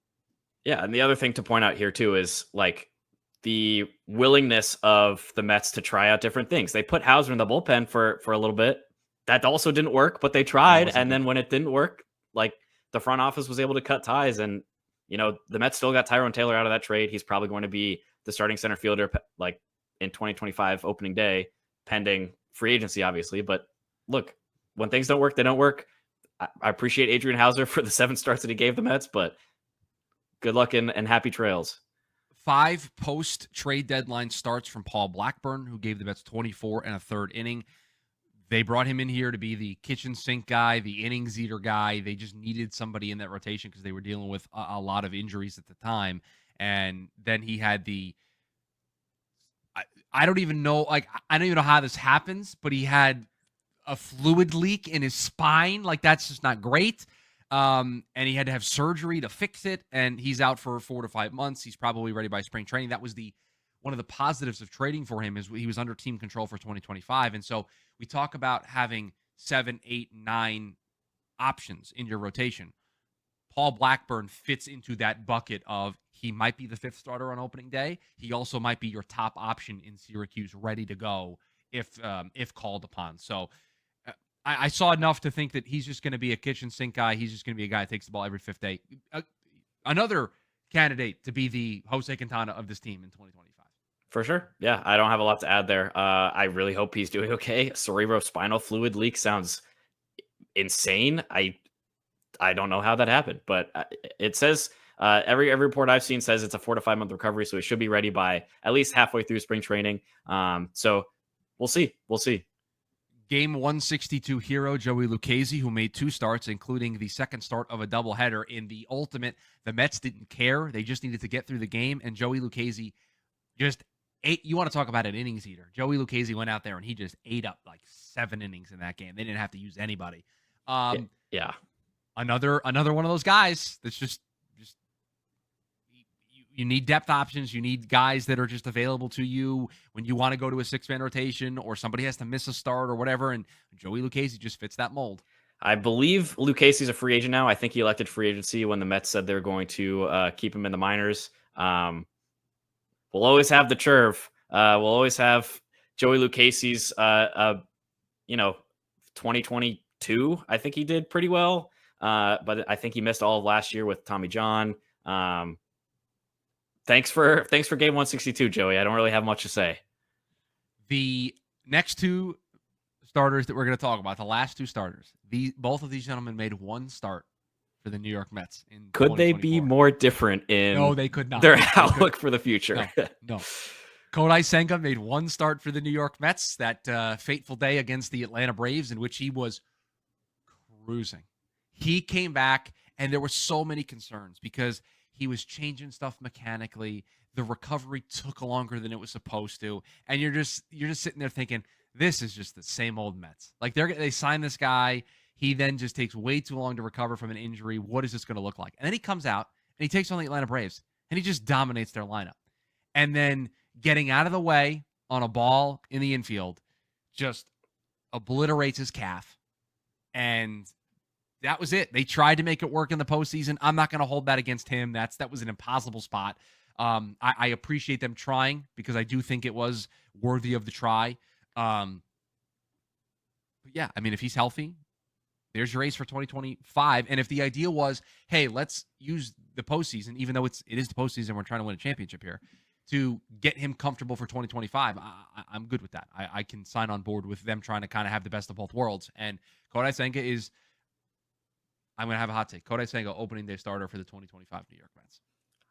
B: Yeah, and the other thing to point out here too is like the willingness of the Mets to try out different things. They put Hauser in the bullpen for a little bit. That also didn't work, but they tried. And then when it didn't work, like the front office was able to cut ties. And, the Mets still got Tyrone Taylor out of that trade. He's probably going to be the starting center fielder like in 2025 opening day, pending free agency, obviously. But look, when things don't work, they don't work. I appreciate Adrian Hauser for the 7 starts that he gave the Mets, but good luck and happy trails.
A: 5 post-trade deadline starts from Paul Blackburn, who gave the Mets 24 and a third inning. They brought him in here to be the kitchen sink guy, the innings eater guy. They just needed somebody in that rotation because they were dealing with a lot of injuries at the time. And then he had I don't even know, I don't even know how this happens, but he had a fluid leak in his spine. Like, that's just not great. And he had to have surgery to fix it, and he's out for 4 to 5 months. He's probably ready by spring training. That was one of the positives of trading for him, is he was under team control for 2025. And so we talk about having 7, 8, 9 options in your rotation. Paul Blackburn fits into that bucket of he might be the 5th starter on opening day. He also might be your top option in Syracuse, ready to go if called upon. So I saw enough to think that he's just going to be a kitchen sink guy. He's just going to be a guy that takes the ball every 5th day. Another candidate to be the Jose Quintana of this team in 2025.
B: For sure. Yeah, I don't have a lot to add there. I really hope he's doing okay. Cerebrospinal fluid leak sounds insane. I don't know how that happened, but it says every report I've seen says it's a 4 to 5 month recovery, so he should be ready by at least halfway through spring training. So we'll see. We'll see.
A: Game 162 hero Joey Lucchesi, who made 2 starts, including the second start of a doubleheader in the ultimate. The Mets didn't care. They just needed to get through the game, and Joey Lucchesi just ate. You want to talk about an innings eater. Joey Lucchesi went out there, and he just ate up like 7 innings in that game. They didn't have to use anybody.
B: Yeah.
A: Another one of those guys that's just you need depth options. You need guys that are just available to you when you want to go to a 6-man rotation or somebody has to miss a start or whatever. And Joey Lucchesi just fits that mold.
B: I believe Lucchesi's a free agent now. I think he elected free agency when the Mets said they're going to keep him in the minors. We'll always have the Churve. We'll always have Joey Lucchesi's, 2022. I think he did pretty well. But I think he missed all of last year with Tommy John. Thanks for game 162, Joey. I don't really have much to say.
A: The next 2 starters that we're going to talk about, the last 2 starters, both of these gentlemen made 1 start for the New York Mets.
B: Could they be more different in
A: No, they could not.
B: Their outlook for the future?
A: No. Kodai Senga made 1 start for the New York Mets that fateful day against the Atlanta Braves, in which he was cruising. He came back, and there were so many concerns because he was changing stuff mechanically. The recovery took longer than it was supposed to, and you're just sitting there thinking, this is just the same old Mets. Like they signed this guy, he then just takes way too long to recover from an injury. What is this going to look like? And then he comes out and he takes on the Atlanta Braves and he just dominates their lineup. And then getting out of the way on a ball in the infield just obliterates his calf. And that was it. They tried to make it work in the postseason. I'm not going to hold that against him. That was an impossible spot. I appreciate them trying because I do think it was worthy of the try. But yeah, I mean, if he's healthy, there's your ace for 2025. And if the idea was, hey, let's use the postseason, even though it is the postseason, we're trying to win a championship here, to get him comfortable for 2025, I'm good with that. I can sign on board with them trying to kind of have the best of both worlds. And Kodai Senga is, I'm going to have a hot take. Kodai Senga, opening day starter for the 2025 New York Mets.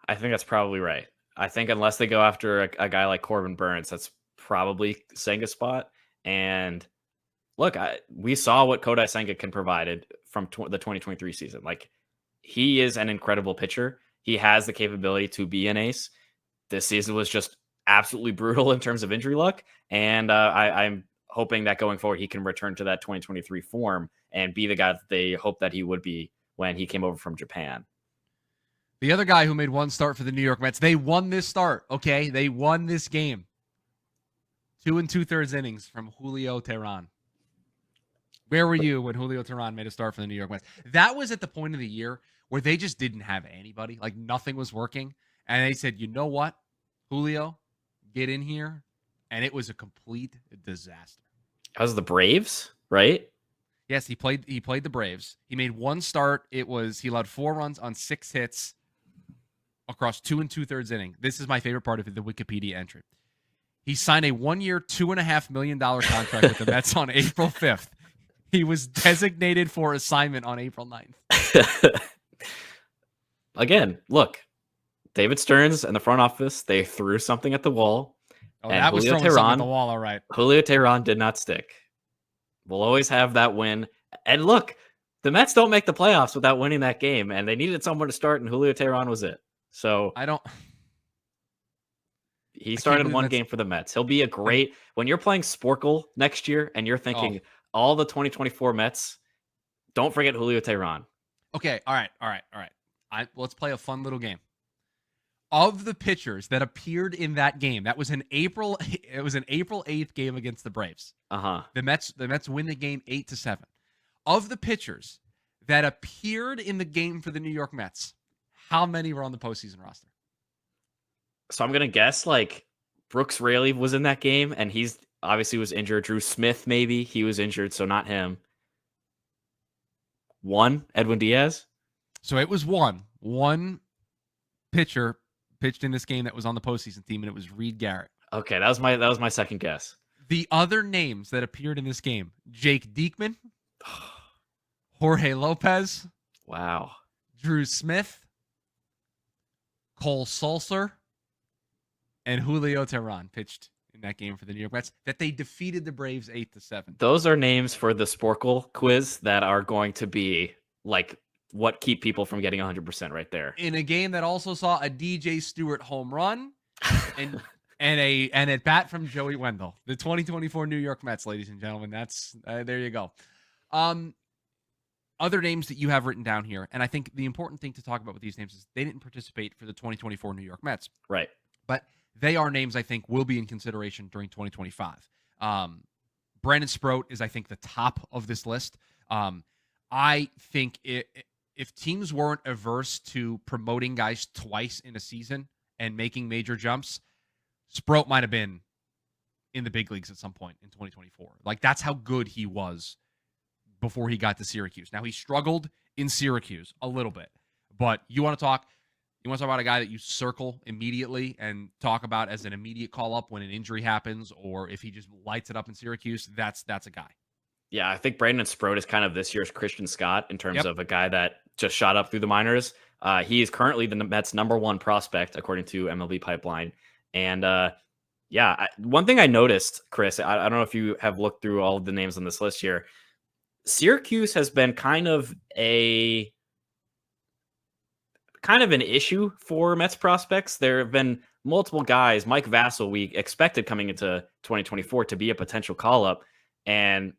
B: I think that's probably right. I think unless they go after a guy like Corbin Burns, that's probably Senga's spot. And look, we saw what Kodai Senga can provide from the 2023 season. Like, he is an incredible pitcher. He has the capability to be an ace. This season was just absolutely brutal in terms of injury luck. And I'm hoping that going forward, he can return to that 2023 form and be the guy that they hoped that he would be when he came over from Japan.
A: The other guy who made one start for the New York Mets, they won this start, okay? They won this game. 2 2/3 innings from Julio Teheran. Where were you when Julio Teheran made a start for the New York Mets? That was at the point of the year where they just didn't have anybody. Like, nothing was working. And they said, you know what, Julio, get in here. And it was a complete disaster.
B: That was the Braves, right?
A: Yes, he played the Braves. He made one start. He allowed 4 runs on 6 hits across 2 2/3 inning. This is my favorite part of the Wikipedia entry. He signed a 1-year, $2.5 million contract with the Mets on April 5th. He was designated for assignment on April 9th.
B: Again, look, David Stearns and the front office, they threw something at the wall.
A: Oh, that was throwing something at the wall, all right.
B: Julio Teheran did not stick. We'll always have that win. And look, the Mets don't make the playoffs without winning that game, and they needed someone to start, and Julio Teheran was it. So he started one game for the Mets. He'll be a great when you're playing Sporkle next year and you're thinking all the 2024 Mets. Don't forget Julio Teheran.
A: Okay, all right. Let's play a fun little game. Of the pitchers that appeared in that game, that was an April 8th game against the Braves. The Mets win the game 8-7. Of the pitchers that appeared in the game for the New York Mets, how many were on the postseason roster?
B: So I'm going to guess like Brooks Raley was in that game, and he's obviously was injured. Drew Smith, maybe he was injured, so not him. Edwin Diaz.
A: So it was one pitcher pitched in this game that was on the postseason team, and it was Reed Garrett.
B: Okay, that was my second guess.
A: The other names that appeared in this game: Jake Diekman, Jorge Lopez,
B: wow,
A: Drew Smith, Cole Sulser, and Julio Teheran pitched in that game for the New York Mets that they defeated the Braves 8-7.
B: Those are names for the Sporkle quiz that are going to be like what keep people from getting 100% right there.
A: In a game that also saw a DJ Stewart home run and an at bat from Joey Wendell. The 2024 New York Mets, ladies and gentlemen. That's there you go. Other names that you have written down here, and I think the important thing to talk about with these names is they didn't participate for the 2024 New York Mets.
B: Right.
A: But they are names I think will be in consideration during 2025. Brandon Sproat is, I think, the top of this list. I think if teams weren't averse to promoting guys twice in a season and making major jumps, Sproat might have been in the big leagues at some point in 2024. Like, that's how good he was before he got to Syracuse. Now, he struggled in Syracuse a little bit, but you want to talk about a guy that you circle immediately and talk about as an immediate call-up when an injury happens, or if he just lights it up in Syracuse, that's a guy.
B: Yeah, I think Brandon Sproat is kind of this year's Christian Scott in terms of a guy that just shot up through the minors. He is currently the Mets' #1 prospect, according to MLB Pipeline. And one thing I noticed, Chris, I don't know if you have looked through all of the names on this list here. Syracuse has been kind of an issue for Mets prospects. There have been multiple guys. Mike Vassell, we expected coming into 2024 to be a potential call up, and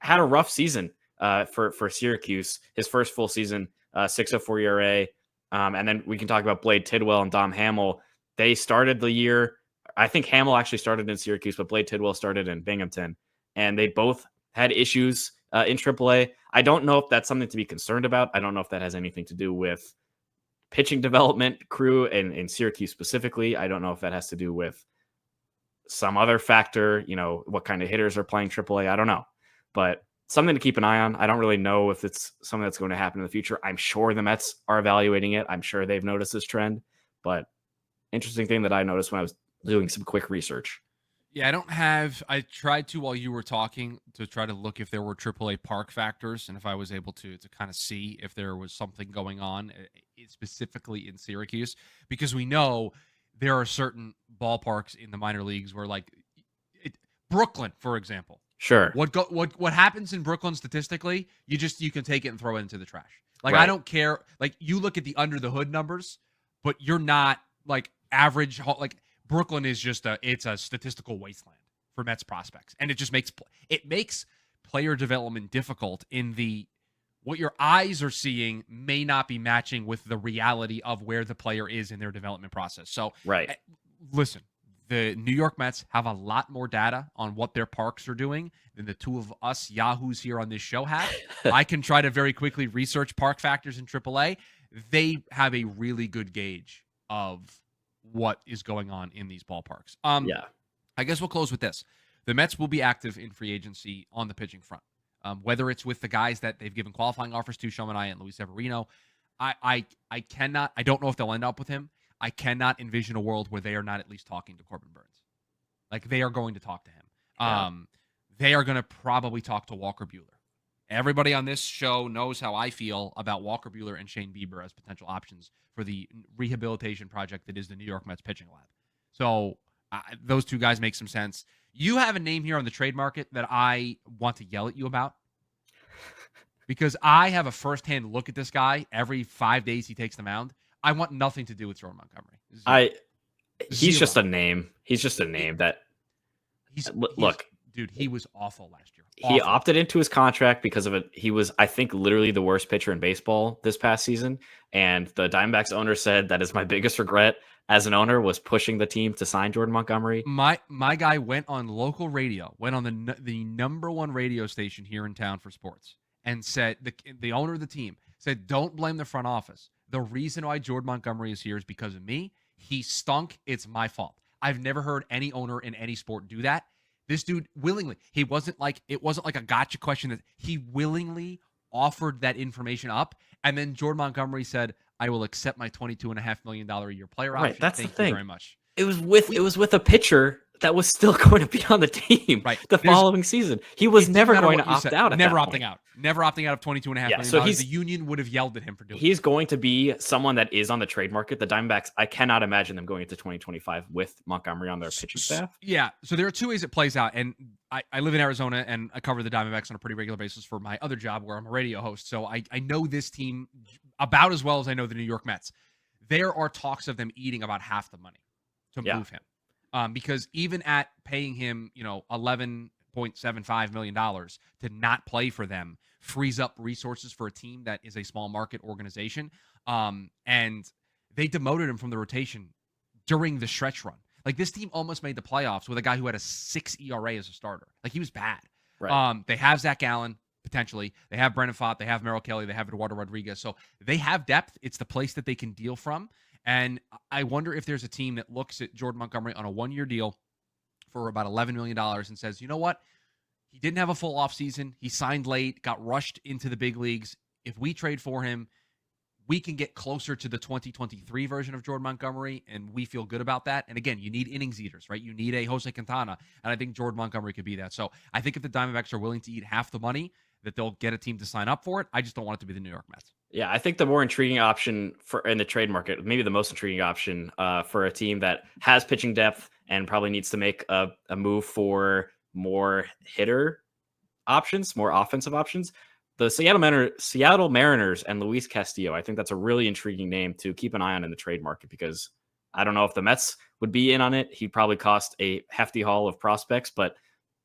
B: had a rough season for Syracuse. His first full season, 6.04 ERA. And then we can talk about Bleav Tidwell and Dom Hamill. They started the year. I think Hamill actually started in Syracuse, but Bleav Tidwell started in Binghamton. And they both had issues in AAA. I don't know if that's something to be concerned about. I don't know if that has anything to do with pitching development crew and in Syracuse specifically. I don't know if that has to do with some other factor, what kind of hitters are playing AAA. I don't know, but something to keep an eye on. I don't really know if it's something that's going to happen in the future. I'm sure the Mets are evaluating it. I'm sure they've noticed this trend, but interesting thing that I noticed when I was doing some quick research.
A: Yeah, I tried to, while you were talking, to try to look if there were AAA park factors and if I was able to kind of see if there was something going on specifically in Syracuse, because we know there are certain ballparks in the minor leagues where, like, Brooklyn, for example.
B: Sure.
A: What happens in Brooklyn statistically, you can take it and throw it into the trash. Like,
B: Right.
A: I don't care. Like, you look at the under the hood numbers, but you're not like average. Like, Brooklyn is it's a statistical wasteland for Mets prospects, and it just makes player development difficult in what your eyes are seeing may not be matching with the reality of where the player is in their development process. So,
B: right.
A: Listen, the New York Mets have a lot more data on what their parks are doing than the two of us yahoos here on this show have. I can try to very quickly research park factors in AAA. They have a really good gauge of what is going on in these ballparks.
B: Yeah.
A: I guess we'll close with this. The Mets will be active in free agency on the pitching front. Whether it's with the guys that they've given qualifying offers to, Sean Manaea and Luis Severino, I don't know if they'll end up with him. I cannot envision a world where they are not at least talking to Corbin Burns. Like, they are going to talk to him.
B: Yeah.
A: They are going to probably talk to Walker Buehler. Everybody on this show knows how I feel about Walker Buehler and Shane Bieber as potential options for the rehabilitation project that is the New York Mets pitching lab. So those two guys make some sense. You have a name here on the trade market that I want to yell at you about, because I have a firsthand look at this guy every 5 days he takes the mound. I want nothing to do with Jordan Montgomery.
B: He's just a name. He's just a name look,
A: dude, he was awful last year.
B: He opted into his contract because of it. He was, I think, literally the worst pitcher in baseball this past season. And the Diamondbacks owner said that is my biggest regret as an owner, was pushing the team to sign Jordan Montgomery.
A: My guy went on local radio, went on the number one radio station here in town for sports, and said, the owner of the team said, don't blame the front office. The reason why Jordan Montgomery is here is because of me. He stunk. It's my fault. I've never heard any owner in any sport do that. This dude willingly, it wasn't like a gotcha question, that he willingly offered that information up. And then Jordan Montgomery said, I will accept my $22.5 million a year player option.
B: Right, that's
A: Thank
B: the thing.
A: you very much.
B: It was with a pitcher that was still going to be on the team the following season. He was never going to opt out.
A: Never opting out of $22.5 million.
B: So
A: the union would have yelled at him for doing it.
B: He's going to be someone that is on the trade market. The Diamondbacks, I cannot imagine them going into 2025 with Montgomery on their pitching staff.
A: Yeah. So there are two ways it plays out. And I live in Arizona, and I cover the Diamondbacks on a pretty regular basis for my other job where I'm a radio host. So I know this team about as well as I know the New York Mets. There are talks of them eating about half the money to move him. Because even at paying him, $11.75 million to not play for them frees up resources for a team that is a small market organization. And they demoted him from the rotation during the stretch run. Like, this team almost made the playoffs with a guy who had a 6 ERA as a starter. Like, he was bad.
B: Right.
A: They have Zach Gallen, potentially. They have Brennan Pfaadt. They have Merrill Kelly. They have Eduardo Rodriguez. So they have depth. It's the place that they can deal from. And I wonder if there's a team that looks at Jordan Montgomery on a 1-year deal for about $11 million and says, you know what? He didn't have a full offseason. He signed late, got rushed into the big leagues. If we trade for him, we can get closer to the 2023 version of Jordan Montgomery, and we feel good about that. And again, you need innings eaters, right? You need a Jose Quintana, and I think Jordan Montgomery could be that. So I think if the Diamondbacks are willing to eat half the money, that they'll get a team to sign up for it. I just don't want it to be the New York Mets.
B: Yeah, I think the more intriguing option in the trade market, maybe the most intriguing option for a team that has pitching depth and probably needs to make a move for more hitter options, more offensive options, the Seattle Mariners and Luis Castillo. I think that's a really intriguing name to keep an eye on in the trade market, because I don't know if the Mets would be in on it. He'd probably cost a hefty haul of prospects, but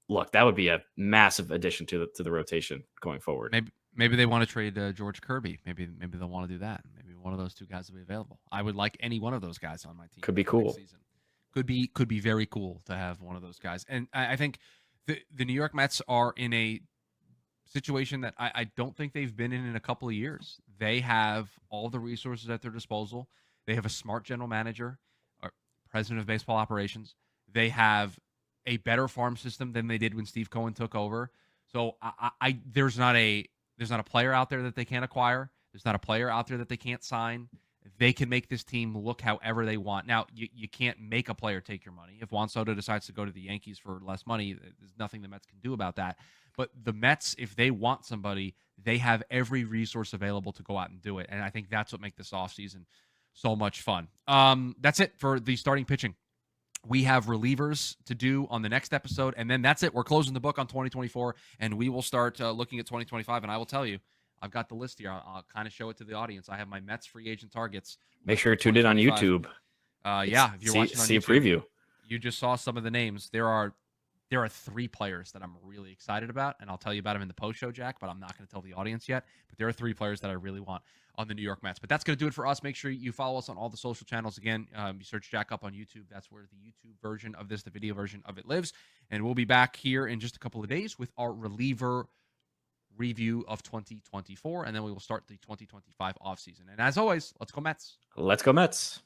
B: look, that would be a massive addition to the rotation going forward.
A: Maybe they want to trade George Kirby. Maybe they'll want to do that. Maybe one of those two guys will be available. I would like any one of those guys on my team.
B: Could be cool.
A: Next season. Could be very cool to have one of those guys. And I think the New York Mets are in a situation that I don't think they've been in a couple of years. They have all the resources at their disposal. They have a smart general manager, or president of baseball operations. They have a better farm system than they did when Steve Cohen took over. So there's not a player out there that they can't acquire. There's not a player out there that they can't sign. They can make this team look however they want. Now, you can't make a player take your money. If Juan Soto decides to go to the Yankees for less money, there's nothing the Mets can do about that. But the Mets, if they want somebody, they have every resource available to go out and do it. And I think that's what makes this offseason so much fun. That's it for the starting pitching. We have relievers to do on the next episode, and then that's it. We're closing the book on 2024, and we will start looking at 2025. And I will tell you, I've got the list here. I'll kind of show it to the audience. I have my Mets free agent targets.
B: Make sure to tune in on YouTube.
A: Yeah, if you're watching on
B: see
A: YouTube,
B: a preview.
A: You just saw some of the names. There are 3 players that I'm really excited about, and I'll tell you about them in the post-show, Jack, but I'm not going to tell the audience yet. But there are 3 players that I really want on the New York Mets. But that's going to do it for us. Make sure you follow us on all the social channels. Again, you search Jack up on YouTube. That's where the YouTube version of this, the video version of it, lives. And we'll be back here in just a couple of days with our reliever review of 2024, and then we will start the 2025 offseason. And as always, let's go Mets.
B: Let's go Mets.